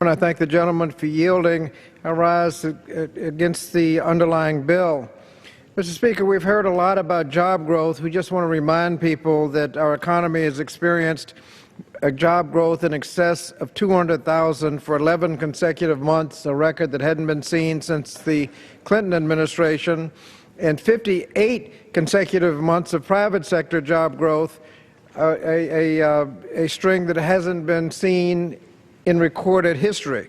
I thank the gentleman for yielding a rise against the underlying bill. Mr. Speaker, we've heard a lot about job growth. We just want to remind people that our economy has experienced a job growth in excess of 200,000 for 11 consecutive months, a record that hadn't been seen since the Clinton administration, and 58 consecutive months of private sector job growth, a string that hasn't been seen in recorded history.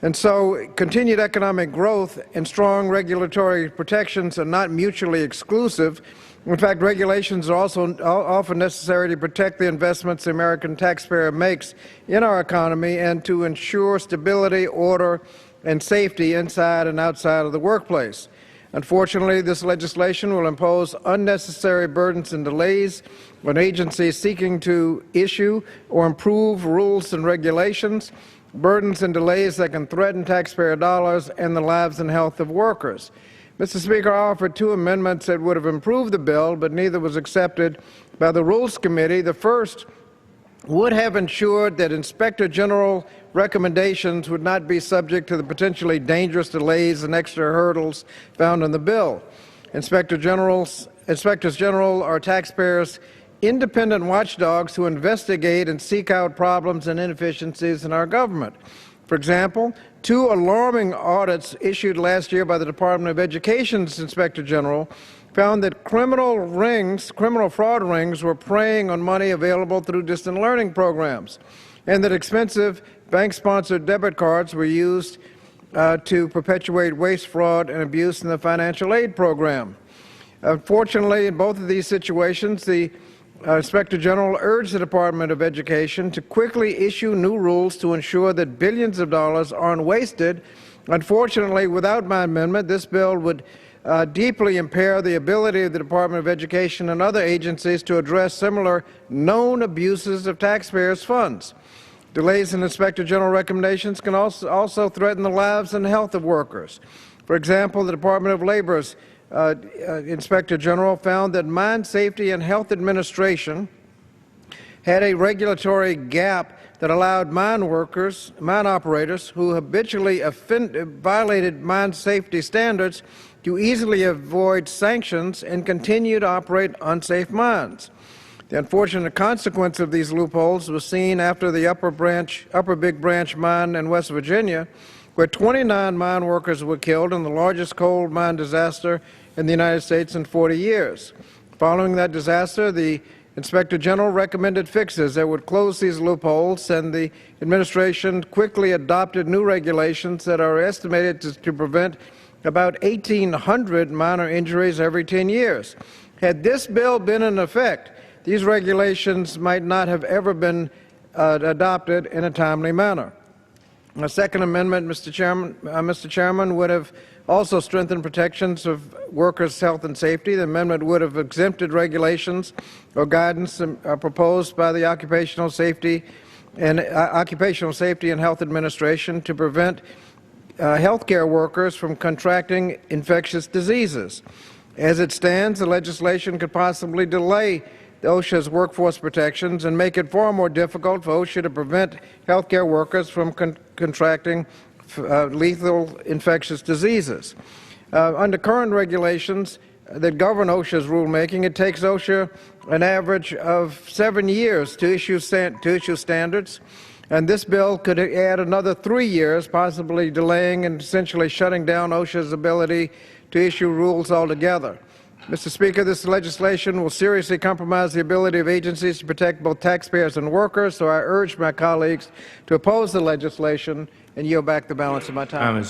And so continued economic growth and strong regulatory protections are not mutually exclusive. In fact, regulations are also often necessary to protect the investments the American taxpayer makes in our economy and to ensure stability, order, and safety inside and outside of the workplace. Unfortunately, this legislation will impose unnecessary burdens and delays on agencies seeking to issue or improve rules and regulations, burdens and delays that can threaten taxpayer dollars and the lives and health of workers. Mr. Speaker, I offered two amendments that would have improved the bill, but neither was accepted by the Rules Committee. The first would have ensured that Inspector General recommendations would not be subject to the potentially dangerous delays and extra hurdles found in the bill. Inspectors General are taxpayers' independent watchdogs who investigate and seek out problems and inefficiencies in our government. For example, two alarming audits issued last year by the Department of Education's Inspector General found that criminal fraud rings were preying on money available through distant learning programs, and that expensive bank-sponsored debit cards were used to perpetuate waste, fraud, and abuse in the financial aid program. Unfortunately, in both of these situations, the Inspector General urged the Department of Education to quickly issue new rules to ensure that billions of dollars aren't wasted. Unfortunately, without my amendment, this bill would deeply impair the ability of the Department of Education and other agencies to address similar known abuses of taxpayers' funds. Delays in Inspector General recommendations can also threaten the lives and health of workers. For example, the Department of Labor's Inspector General found that Mine Safety and Health Administration had a regulatory gap that allowed mine operators who habitually violated mine safety standards to easily avoid sanctions and continue to operate unsafe mines. The unfortunate consequence of these loopholes was seen after the Upper Big Branch mine in West Virginia, where 29 mine workers were killed in the largest coal mine disaster in the United States in 40 years. Following that disaster, the Inspector General recommended fixes that would close these loopholes, and the administration quickly adopted new regulations that are estimated to prevent about 1,800 minor injuries every 10 years. Had this bill been in effect, these regulations might not have ever been adopted in a timely manner. A second amendment, Mr. Chairman, would have also strengthened protections of workers' health and safety. The amendment would have exempted regulations or guidance proposed by the Occupational Safety and Health Administration to prevent health care workers from contracting infectious diseases. As it stands, the legislation could possibly delay OSHA's workforce protections and make it far more difficult for OSHA to prevent health care workers from contracting lethal infectious diseases. Under current regulations that govern OSHA's rulemaking, it takes OSHA an average of 7 years to issue standards, and this bill could add another 3 years, possibly delaying and essentially shutting down OSHA's ability to issue rules altogether. Mr. Speaker, this legislation will seriously compromise the ability of agencies to protect both taxpayers and workers, so I urge my colleagues to oppose the legislation and yield back the balance of my time.